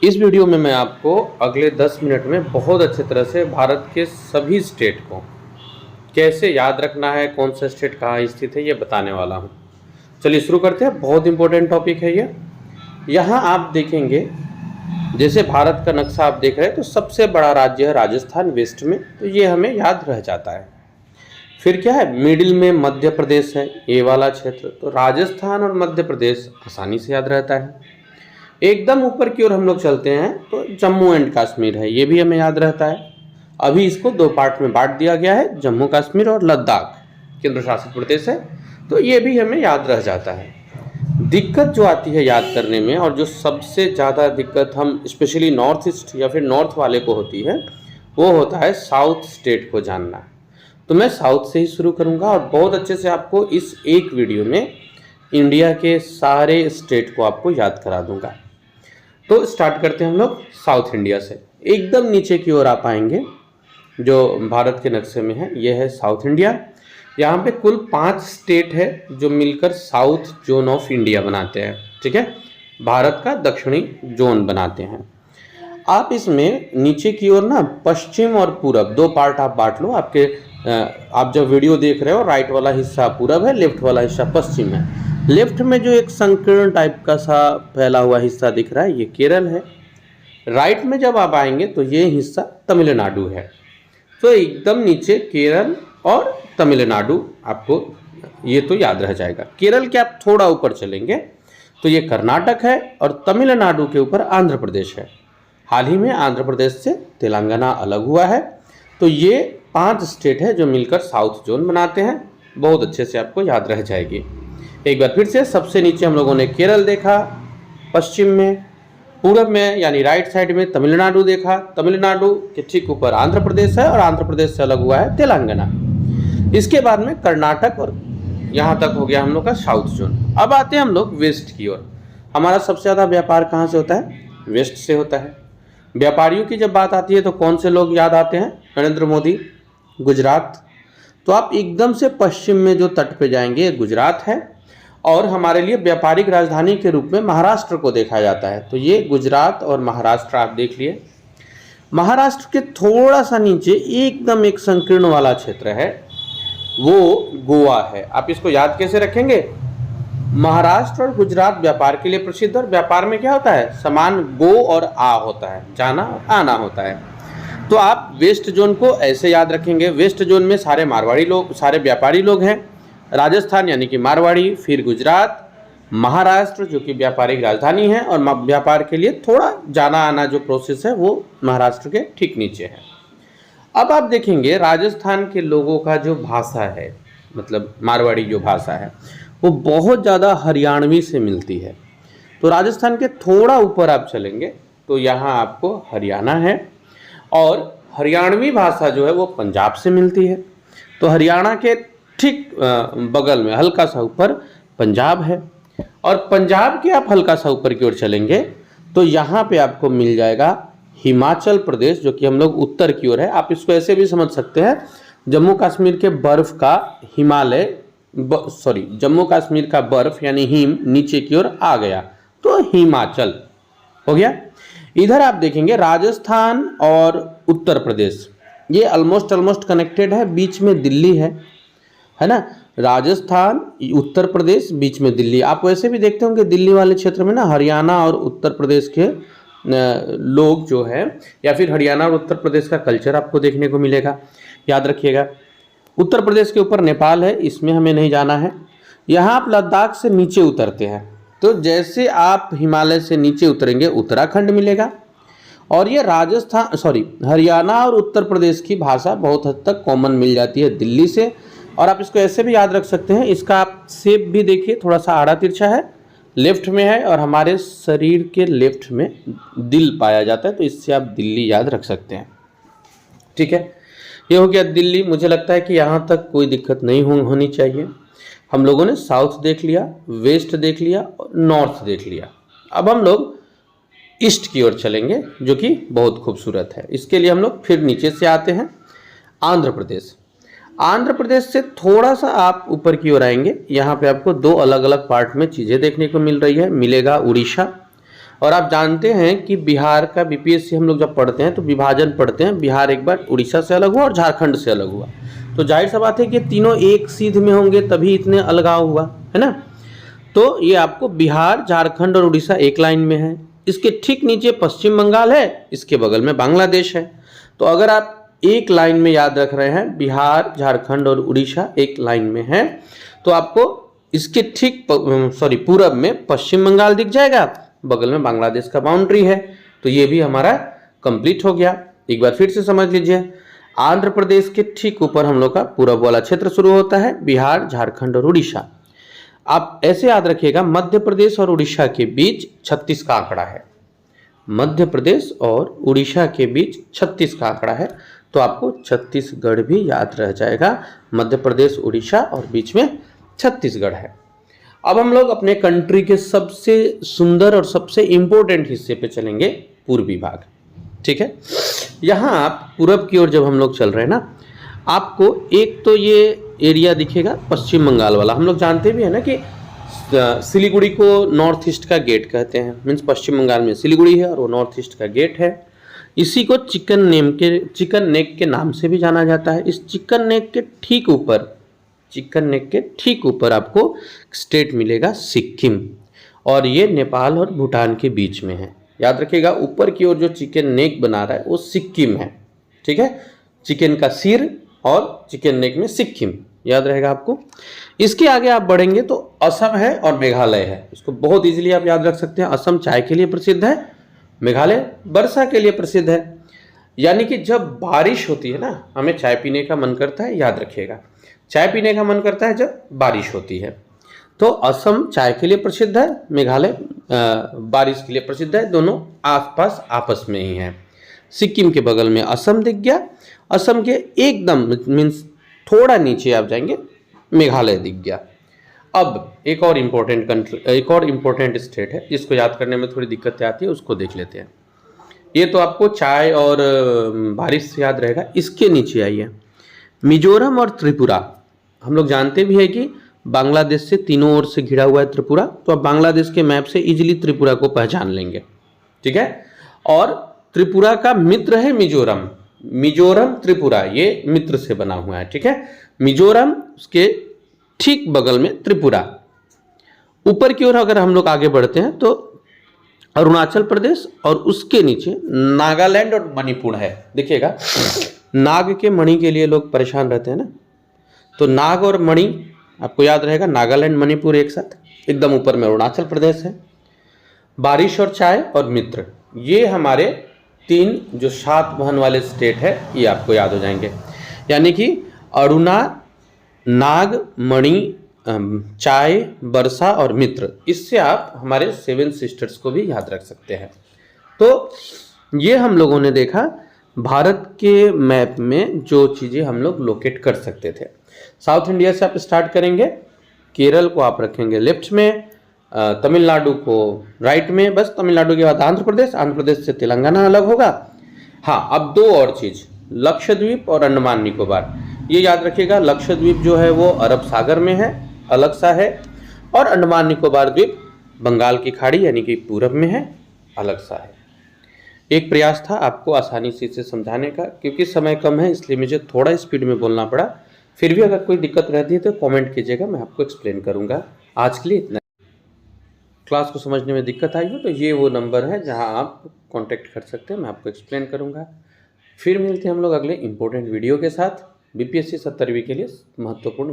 इस वीडियो में मैं आपको अगले 10 मिनट में बहुत अच्छे तरह से भारत के सभी स्टेट को कैसे याद रखना है, कौन सा स्टेट कहाँ स्थित है, ये बताने वाला हूँ। चलिए शुरू करते हैं। बहुत इंपॉर्टेंट टॉपिक है ये। यहाँ आप देखेंगे, जैसे भारत का नक्शा आप देख रहे हैं तो सबसे बड़ा राज्य है राजस्थान वेस्ट में, तो ये हमें याद रह जाता है। फिर क्या है, मिडिल में मध्य प्रदेश है, ये वाला क्षेत्र, तो राजस्थान और मध्य प्रदेश आसानी से याद रहता है। एकदम ऊपर की ओर हम लोग चलते हैं तो जम्मू एंड कश्मीर है, ये भी हमें याद रहता है। अभी इसको दो पार्ट में बांट दिया गया है, जम्मू कश्मीर और लद्दाख केंद्र शासित प्रदेश है, तो ये भी हमें याद रह जाता है। दिक्कत जो आती है याद करने में, और जो सबसे ज़्यादा दिक्कत हम स्पेशली नॉर्थ ईस्ट या फिर नॉर्थ वाले को होती है, वो होता है साउथ स्टेट को जानना। तो मैं साउथ से ही शुरू करूँगा और बहुत अच्छे से आपको इस एक वीडियो में इंडिया के सारे स्टेट को आपको याद करा दूंगा। तो स्टार्ट करते हैं हम लोग साउथ इंडिया से। एकदम नीचे की ओर आप आएंगे, जो भारत के नक्शे में है, यह है साउथ इंडिया। यहाँ पे कुल 5 स्टेट है जो मिलकर साउथ जोन ऑफ इंडिया बनाते हैं। ठीक है, भारत का दक्षिणी जोन बनाते हैं। आप इसमें नीचे की ओर ना पश्चिम और पूरब दो पार्ट आप बांट लो। आप जब वीडियो देख रहे हो, राइट वाला हिस्सा पूरब है, लेफ्ट वाला हिस्सा पश्चिम है। लेफ्ट में जो एक संकीर्ण टाइप का सा फैला हुआ हिस्सा दिख रहा है, ये केरल है। राइट में जब आप आएंगे तो ये हिस्सा तमिलनाडु है। तो एकदम नीचे केरल और तमिलनाडु आपको ये तो याद रह जाएगा। केरल के आप थोड़ा ऊपर चलेंगे तो ये कर्नाटक है, और तमिलनाडु के ऊपर आंध्र प्रदेश है। हाल ही में आंध्र प्रदेश से तेलंगाना अलग हुआ है। तो ये 5 स्टेट है जो मिलकर साउथ जोन बनाते हैं। बहुत अच्छे से आपको याद रह जाएगी। एक बार फिर से, सबसे नीचे हम लोगों ने केरल देखा, पश्चिम में, पूरब में यानी राइट साइड में तमिलनाडु देखा, तमिलनाडु के ठीक ऊपर आंध्र प्रदेश है, और आंध्र प्रदेश से अलग हुआ है तेलंगाना। इसके बाद में कर्नाटक, और यहाँ तक हो गया हम लोग का साउथ जोन। अब आते हैं हम लोग वेस्ट की ओर। हमारा सबसे ज़्यादा व्यापार कहाँ से होता है? वेस्ट से होता है। व्यापारियों की जब बात आती है तो कौन से लोग याद आते हैं? नरेंद्र मोदी, गुजरात। तो आप एकदम से पश्चिम में जो तट पे जाएंगे, गुजरात है, और हमारे लिए व्यापारिक राजधानी के रूप में महाराष्ट्र को देखा जाता है। तो ये गुजरात और महाराष्ट्र आप देख लिए। महाराष्ट्र के थोड़ा सा नीचे एकदम एक संकीर्ण वाला क्षेत्र है, वो गोवा है। आप इसको याद कैसे रखेंगे? महाराष्ट्र और गुजरात व्यापार के लिए प्रसिद्ध, और व्यापार में क्या होता है? समान गो और आ होता है, जाना और आना होता है। तो आप वेस्ट जोन को ऐसे याद रखेंगे। वेस्ट जोन में सारे मारवाड़ी लोग, सारे व्यापारी लोग हैं। राजस्थान यानी कि मारवाड़ी, फिर गुजरात, महाराष्ट्र जो कि व्यापारिक राजधानी है, और व्यापार के लिए थोड़ा जाना आना जो प्रोसेस है वो महाराष्ट्र के ठीक नीचे है। अब आप देखेंगे राजस्थान के लोगों का जो भाषा है, मतलब मारवाड़ी जो भाषा है, वो बहुत ज़्यादा हरियाणवी से मिलती है। तो राजस्थान के थोड़ा ऊपर आप चलेंगे तो यहाँ आपको हरियाणा है, और हरियाणवी भाषा जो है वो पंजाब से मिलती है। तो हरियाणा के ठीक बगल में हल्का सा ऊपर पंजाब है, और पंजाब के आप हल्का सा ऊपर की ओर चलेंगे तो यहाँ पे आपको मिल जाएगा हिमाचल प्रदेश, जो कि हम लोग उत्तर की ओर है। आप इसको ऐसे भी समझ सकते हैं, जम्मू कश्मीर के बर्फ का हिमालय, जम्मू कश्मीर का बर्फ यानी हिम नीचे की ओर आ गया तो हिमाचल हो गया। इधर आप देखेंगे राजस्थान और उत्तर प्रदेश, ये ऑलमोस्ट कनेक्टेड है। बीच में दिल्ली है ना, राजस्थान, उत्तर प्रदेश, बीच में दिल्ली। आप वैसे भी देखते होंगे दिल्ली वाले क्षेत्र में ना हरियाणा और उत्तर प्रदेश के लोग जो है, या फिर हरियाणा और उत्तर प्रदेश का कल्चर आपको देखने को मिलेगा। याद रखिएगा। उत्तर प्रदेश के ऊपर नेपाल है, इसमें हमें नहीं जाना है। यहाँ आप लद्दाख से नीचे उतरते हैं तो जैसे आप हिमालय से नीचे उतरेंगे उत्तराखंड मिलेगा। और ये हरियाणा और उत्तर प्रदेश की भाषा बहुत हद तक कॉमन मिल जाती है दिल्ली से। और आप इसको ऐसे भी याद रख सकते हैं, इसका आप शेप भी देखिए, थोड़ा सा आड़ा तिरछा है, लेफ्ट में है, और हमारे शरीर के लेफ्ट में दिल पाया जाता है, तो इससे आप दिल्ली याद रख सकते हैं। ठीक है, ये हो गया दिल्ली। मुझे लगता है कि यहाँ तक कोई दिक्कत नहीं होनी चाहिए। हम लोगों ने साउथ देख लिया, वेस्ट देख लिया और नॉर्थ देख लिया। अब हम लोग ईस्ट की ओर चलेंगे, जो कि बहुत खूबसूरत है। इसके लिए हम लोग फिर नीचे से आते हैं, आंध्र प्रदेश। आंध्र प्रदेश से थोड़ा सा आप ऊपर की ओर आएंगे, यहाँ पे आपको दो अलग अलग पार्ट में चीज़ें देखने को मिलेगा उड़ीसा। और आप जानते हैं कि बिहार का बीपीएससी हम लोग जब पढ़ते हैं तो विभाजन पढ़ते हैं, बिहार एक बार उड़ीसा से अलग हुआ और झारखंड से अलग हुआ, तो जाहिर सा बात है कि तीनों एक सीध में होंगे तभी इतने अलगाव हुआ है ना। तो ये आपको बिहार, झारखंड और उड़ीसा एक लाइन में है, इसके ठीक नीचे पश्चिम बंगाल है, इसके बगल में बांग्लादेश है। तो अगर आप एक लाइन में याद रख रहे हैं बिहार, झारखंड और उड़ीसा एक लाइन में है, तो आपको इसके ठीक पूरब में पश्चिम बंगाल दिख जाएगा, बगल में बांग्लादेश का बाउंड्री है। तो ये भी हमारा कंप्लीट हो गया। एक बार फिर से समझ लीजिए, आंध्र प्रदेश के ठीक ऊपर हम लोग का पूरब वाला क्षेत्र शुरू होता है, बिहार, झारखंड और उड़ीसा। आप ऐसे याद रखिएगा, मध्य प्रदेश और उड़ीसा के बीच 36 का आंकड़ा है। मध्य प्रदेश और उड़ीसा के बीच 36 का आंकड़ा है, तो आपको छत्तीसगढ़ भी याद रह जाएगा। मध्य प्रदेश, उड़ीसा और बीच में छत्तीसगढ़ है। अब हम लोग अपने कंट्री के सबसे सुंदर और सबसे इंपॉर्टेंट हिस्से पे चलेंगे, पूर्वी भाग। ठीक है, यहाँ आप पूरब की ओर जब हम लोग चल रहे हैं ना, आपको एक तो ये एरिया दिखेगा पश्चिम बंगाल वाला। हम लोग जानते भी है ना कि सिलीगुड़ी को नॉर्थ ईस्ट का गेट कहते हैं, मीन्स पश्चिम बंगाल में सिलीगुड़ी है और वो नॉर्थ ईस्ट का गेट है। इसी को चिकन नेक के नाम से भी जाना जाता है। इस चिकन नेक के ठीक ऊपर आपको स्टेट मिलेगा सिक्किम, और ये नेपाल और भूटान के बीच में है। याद रखिएगा, ऊपर की ओर जो चिकन नेक बना रहा है वो सिक्किम है। ठीक है, चिकन का सिर और चिकन नेक में सिक्किम, याद रहेगा आपको। इसके आगे आप बढ़ेंगे तो असम है और मेघालय है। इसको बहुत इजीली आप याद रख सकते हैं। असम चाय के लिए प्रसिद्ध है, मेघालय वर्षा के लिए प्रसिद्ध है। यानी कि जब बारिश होती है ना, हमें चाय पीने का मन करता है, याद रखिएगा, चाय पीने का मन करता है जब बारिश होती है। तो असम चाय के लिए प्रसिद्ध है, मेघालय बारिश के लिए प्रसिद्ध है, दोनों आसपास आपस में ही हैं। सिक्किम के बगल में असम दिख गया, असम के एकदम मीन्स थोड़ा नीचे आप जाएंगे मेघालय दिख गया। अब एक और इम्पोर्टेंट स्टेट है जिसको याद करने में थोड़ी दिक्कतें आती है, उसको देख लेते हैं। ये तो आपको चाय और बारिश से याद रहेगा। इसके नीचे आइए, मिजोरम और त्रिपुरा। हम लोग जानते भी है कि बांग्लादेश से तीनों ओर से घिरा हुआ है त्रिपुरा, तो आप बांग्लादेश के मैप से इजीली त्रिपुरा को पहचान लेंगे। ठीक है, और त्रिपुरा का मित्र है मिजोरम। मिजोरम त्रिपुरा ये मित्र से बना हुआ है। ठीक है, मिजोरम उसके ठीक बगल में त्रिपुरा। ऊपर की ओर अगर हम लोग आगे बढ़ते हैं तो अरुणाचल प्रदेश और उसके नीचे नागालैंड और मणिपुर है। देखिएगा, नाग के मणि के लिए लोग परेशान रहते हैं ना, तो नाग और मणि आपको याद रहेगा, नागालैंड मणिपुर एक साथ। एकदम ऊपर में अरुणाचल प्रदेश है। बारिश और चाय और मित्र, ये हमारे 3 जो 7 बहन वाले स्टेट है, ये आपको याद हो जाएंगे। यानी कि अरुणा, नाग, मणि, चाय, वर्षा और मित्र, इससे आप हमारे 7 सिस्टर्स को भी याद रख सकते हैं। तो ये हम लोगों ने देखा भारत के मैप में जो चीज़ें हम लोग लोकेट कर सकते थे। साउथ इंडिया से आप स्टार्ट करेंगे, केरल को आप रखेंगे लेफ्ट में, तमिलनाडु को राइट में, बस तमिलनाडु के बाद आंध्र प्रदेश से तेलंगाना अलग होगा। हाँ, अब 2 और चीज़, लक्षद्वीप और अंडमान निकोबार, ये याद रखिएगा। लक्षद्वीप जो है वो अरब सागर में है, अलग सा है, और अंडमान निकोबार द्वीप बंगाल की खाड़ी यानी कि पूरब में है, अलग सा है। एक प्रयास था आपको आसानी से इसे समझाने का, क्योंकि समय कम है इसलिए मुझे थोड़ा स्पीड में बोलना पड़ा। फिर भी अगर कोई दिक्कत रहती है तो कमेंट कीजिएगा, मैं आपको एक्सप्लेन करूँगा। आज के लिए इतना। क्लास को समझने में दिक्कत आई हो तो ये वो नंबर है जहां आप कांटेक्ट कर सकते हैं, मैं आपको एक्सप्लेन करूंगा। फिर मिलते हैं हम लोग अगले इंपॉर्टेंट वीडियो के साथ, बीपीएससी 70वीं के लिए महत्वपूर्ण।